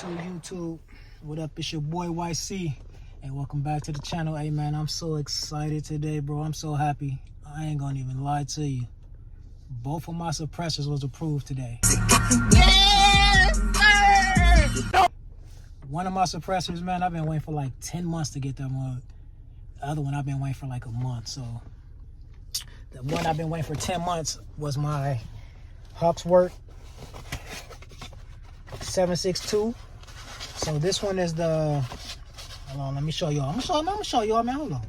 YouTube. What up? It's your boy YC, and welcome back to the channel. Hey man, I'm so excited today, bro. I'm so happy. I ain't gonna even lie to you. Both of my suppressors was approved today. One of my suppressors, man, I've been waiting for like 10 months to get that one. The other one I've been waiting for like a month. So the one I've been waiting for 10 months was my Hawksworth 762. So this one is the, hold on, let me show y'all. I'm gonna show y'all, man. Hold on.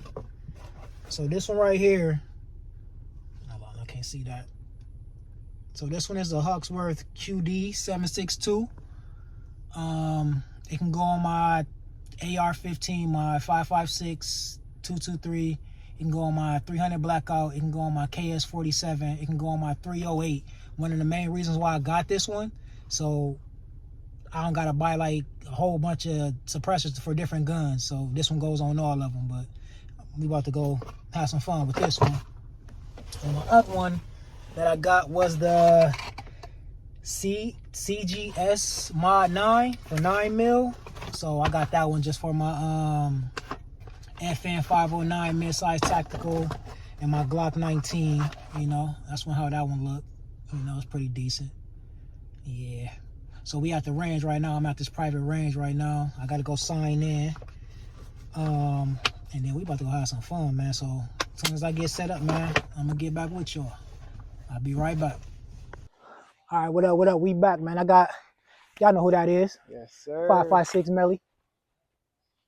So this one right here, hold on, I can't see that. So this one is the Hawksworth QD 762. It can go on my AR-15, my 5.56, 223. It can go on my 300 Blackout. It can go on my KS-47. It can go on my 308. One of the main reasons why I got this one, so I don't gotta buy like a whole bunch of suppressors for different guns. So this one goes on all of them, but we about to go have some fun with this one. And my other one that I got was the CGS Mod 9 for 9mm. So I got that one just for my FN 509 mid-size tactical and my Glock 19. You know, that's how that one looked. You know, it's pretty decent. Yeah. So we at the range right now. I'm at this private range right now. I gotta go sign in. And then we about to go have some fun, man. So as soon as I get set up, man, I'm gonna get back with y'all. I'll be right back. All right, what up, what up? We back, man. I got, y'all know who that is. Yes, sir. 5.56 Melly.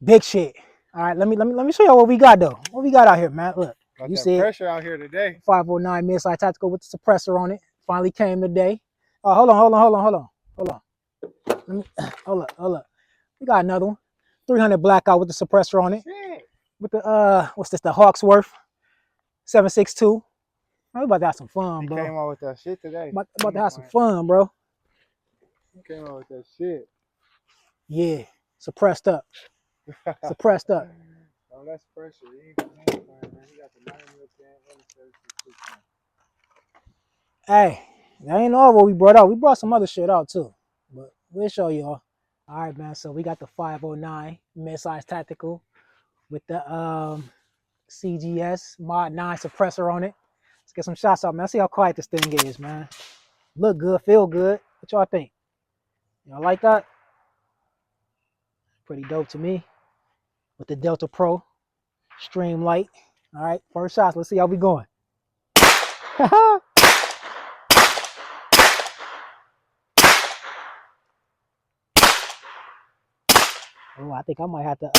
Big shit. All right, let me show y'all what we got though. What we got out here, man. Look, Got you that see pressure out here today. 509 mid-size tactical with the suppressor on it. Finally came today. Oh, hold on. Let me, hold up. We got another one. 300 Blackout with the suppressor on it. Shit. With the what's this? The Hawksworth 762. Man, we about to have some fun, bro. Came out with that shit today. About to have some fun, bro. Came out with that shit. Yeah, suppressed up. Suppressed up. Oh, that's pressure. He ain't man. He got the 9mm and the 762. Hey, that ain't all what we brought out. We brought some other shit out too, but we'll show y'all. All right, man. So we got the 509 mid-size tactical with the CGS Mod 9 suppressor on it. Let's get some shots out, man. See how quiet this thing is, man. Look good, feel good. What y'all think? Y'all like that? Pretty dope to me. With the Delta Pro Stream Light. All right, first shots. Let's see how we going. Oh, I think I might have to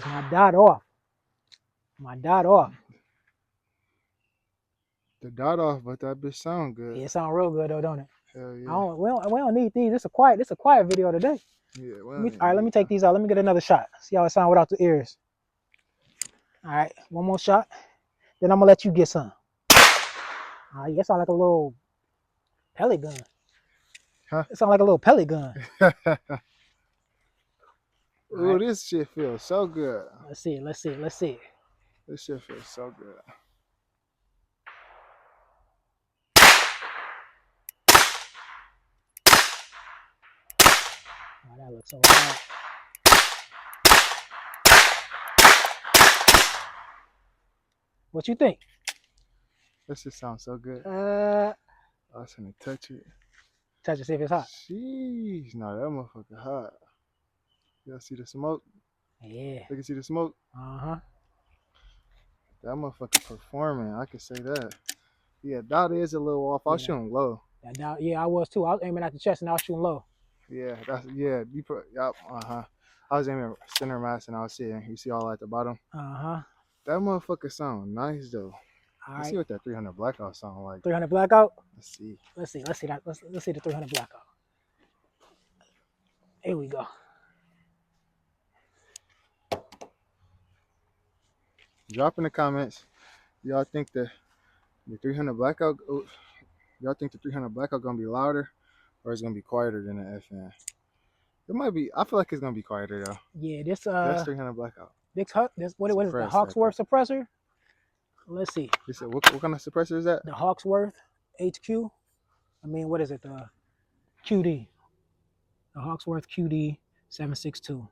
my dot off. My dot off. The dot off, but that bitch sound good. Yeah, it sound real good though, don't it? Hell yeah. We don't need these. It's a quiet video today. Yeah. All right, let me take these out. Let me get another shot. See how it sound without the ears. All right, one more shot. Then I'm gonna let you get some. It sound like a little pellet gun. Huh? It sound like a little pellet gun. Ooh, this shit feels so good. Let's see it. This shit feels so good. Oh, that looks so right. What you think? This shit sounds so good. I was gonna touch it. Touch it, see if it's hot. Jeez, no, that motherfucker hot. Y'all see the smoke? Yeah. You can see the smoke? Uh-huh. That motherfucker performing, I can say that. Yeah, dot is a little off. I was shooting low. Yeah, I was too. I was aiming at the chest and I was shooting low. Yeah, you put, yep, I was aiming center mass and I was seeing, you see all at the bottom? Uh-huh. That motherfucker sound nice though. Let's see what that 300 Blackout sound like. 300 Blackout? Let's see that. Let's see the 300 Blackout. Here we go. Drop in the comments. Y'all think the 300 Blackout, y'all think the 300 Blackout gonna be louder or it's gonna be quieter than the FN? It might be. I feel like it's gonna be quieter though. Yeah, this that's 300 Blackout. This what is the Hawksworth suppressor? Let's see. You said what kind of suppressor is that? The Hawksworth HQ. I mean, what is it? The QD. The Hawksworth QD 762.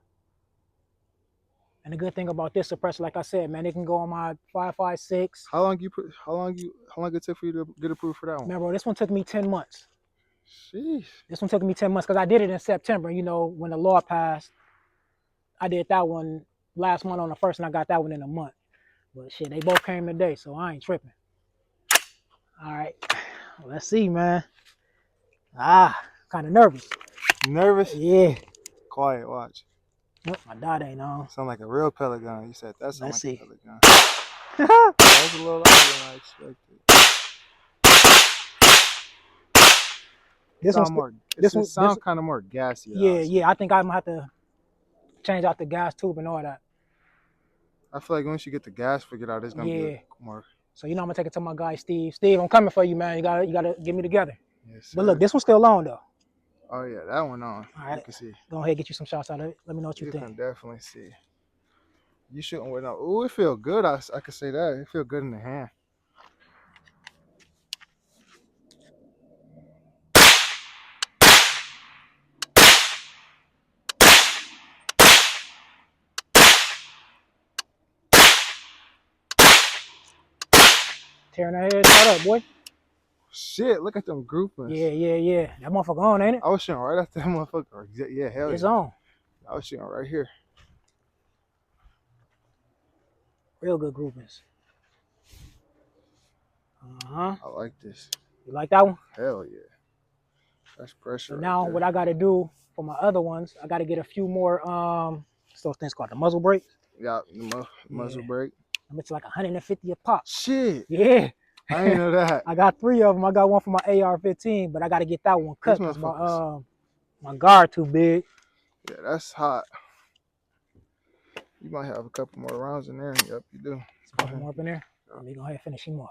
And the good thing about this suppressor, like I said, man, it can go on my 5.56. How long it took for you to get approved for that one? Man, bro, this one took me 10 months. Sheesh. This one took me 10 months because I did it in September. You know, when the law passed, I did that one last month on the 1st, and I got that one in a month. But shit, they both came today, so I ain't tripping. All right, let's see, man. Kind of nervous. Nervous? Yeah. Quiet, watch. My dot ain't on. Sound like a real pellet gun. You said that sound Let's like see. a pellet gun. That was a little louder than I expected. This one sounds kind of more gassy. Yeah. I think I'm gonna have to change out the gas tube and all that. I feel like once you get the gas figured out, it's gonna be more. So you know I'm gonna take it to my guy Steve. Steve, I'm coming for you, man. You gotta get me together. Yes, sir. But look, this one's still on though. Oh yeah, that one on. All right. You can see. Go ahead, get you some shots out of it. Let me know what you think. You can definitely see. You shooting with no. Ooh, it feel good. I could say that. It feel good in the hand. Tearing that head shot up, boy. Shit, look at them groupings. Yeah. That motherfucker on, ain't it? I was shooting right after that motherfucker. Yeah, hell yeah. It's on. I was shooting right here. Real good groupings. I like this. You like that one? Hell yeah. That's pressure. So now what I gotta do for my other ones, I gotta get a few more those things called the muzzle brakes. Yeah, the muzzle brake. It's like 150 a pop. Shit. Yeah. I didn't know that. I got 3 of them. I got one for my AR-15, but I gotta get that one cut because my guard too big. Yeah, that's hot. You might have a couple more rounds in there. Yep, you do. A couple more up in there. Let me go ahead and finish him off.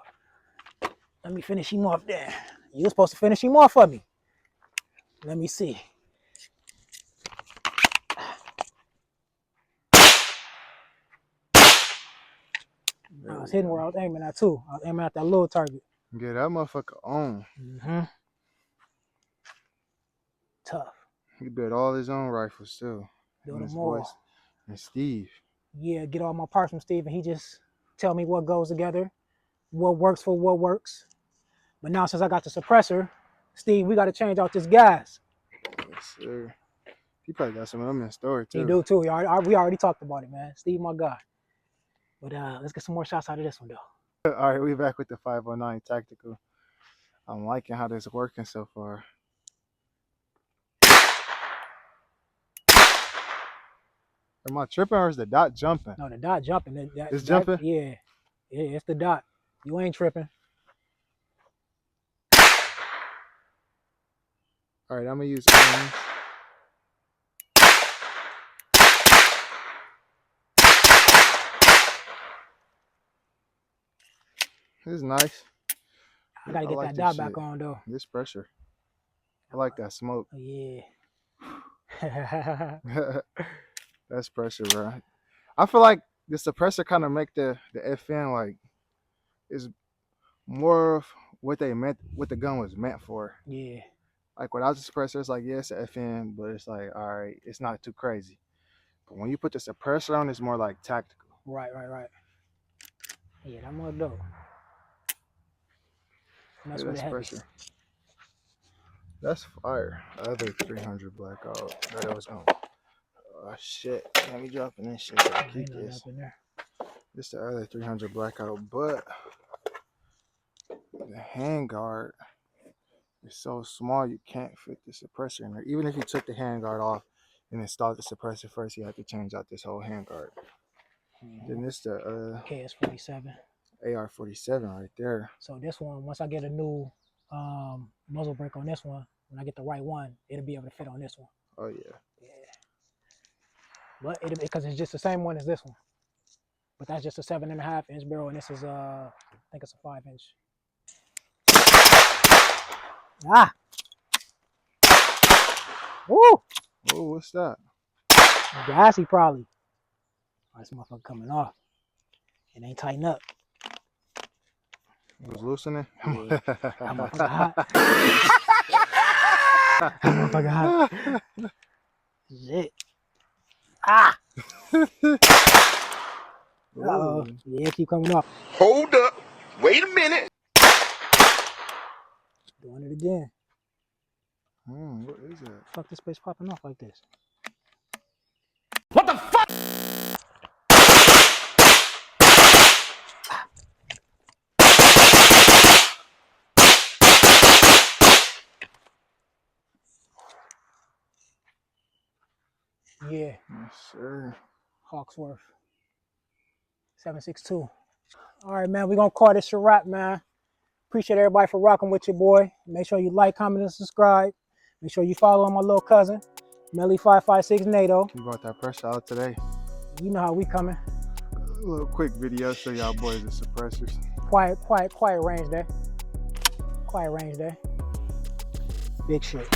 Let me finish him off there. You were supposed to finish him off for me. Let me see. I was hitting where I was aiming at too. I was aiming at that little target. Get that motherfucker on. Tough. He built all his own rifles too. Build them all. And Steve. Yeah, get all my parts from Steve, and he just tell me what goes together, what works for what works. But now since I got the suppressor, Steve, we got to change out this gas. Yes, sir. He probably got some of them in store too. He do too. We already talked about it, man. Steve, my guy. But let's get some more shots out of this one, though. All right, we back with the 509 Tactical. I'm liking how this is working so far. Am I tripping or is the dot jumping? No, the dot jumping. It's jumping? Yeah, it's the dot. You ain't tripping. All right, I'm going to use orange. This is nice. I gotta get that dot back on though. This pressure. I like that smoke. Yeah. That's pressure, bro. I feel like the suppressor kind of make the FN like is more of what they meant, what the gun was meant for. Yeah. Like without the suppressor, it's like yeah, it's an FN, but it's like all right, it's not too crazy. But when you put the suppressor on, it's more like tactical. Right. Yeah, that more dope. That's what it pressure. That's fire. Other 300 blackout. That was on. Oh shit! Let me drop in this shit. So I keep this. This the other 300 blackout, but the handguard is so small you can't fit the suppressor in there. Even if you took the handguard off and installed the suppressor first, you have to change out this whole handguard. Then this the KS-47. AR-47 right there. So this one, once I get a new muzzle brake on this one, when I get the right one, it'll be able to fit on this one. Oh yeah. But because it's just the same one as this one. But that's just a 7.5 inch barrel, and this is I think it's a 5 inch. Woo! Oh, what's that? Gassy probably. Oh, this motherfucker coming off. It ain't tighten up. It was loosening. Yeah. That motherfucker hot. Motherfucker hot. Shit. Ah! Uh-oh. Yeah, keep coming up. Hold up. Wait a minute. Doing it again. What is that? Fuck, this place popping off like this. What the fuck? Yeah, Yes, sir. Hawksworth. 762. All right, man. We're going to call this a wrap, man. Appreciate everybody for rocking with your boy. Make sure you like, comment, and subscribe. Make sure you follow my little cousin, Melly556 NATO. You brought that pressure out today. You know how we coming. A little quick video show y'all boys the suppressors. Quiet range there. Quiet range there. Big shit.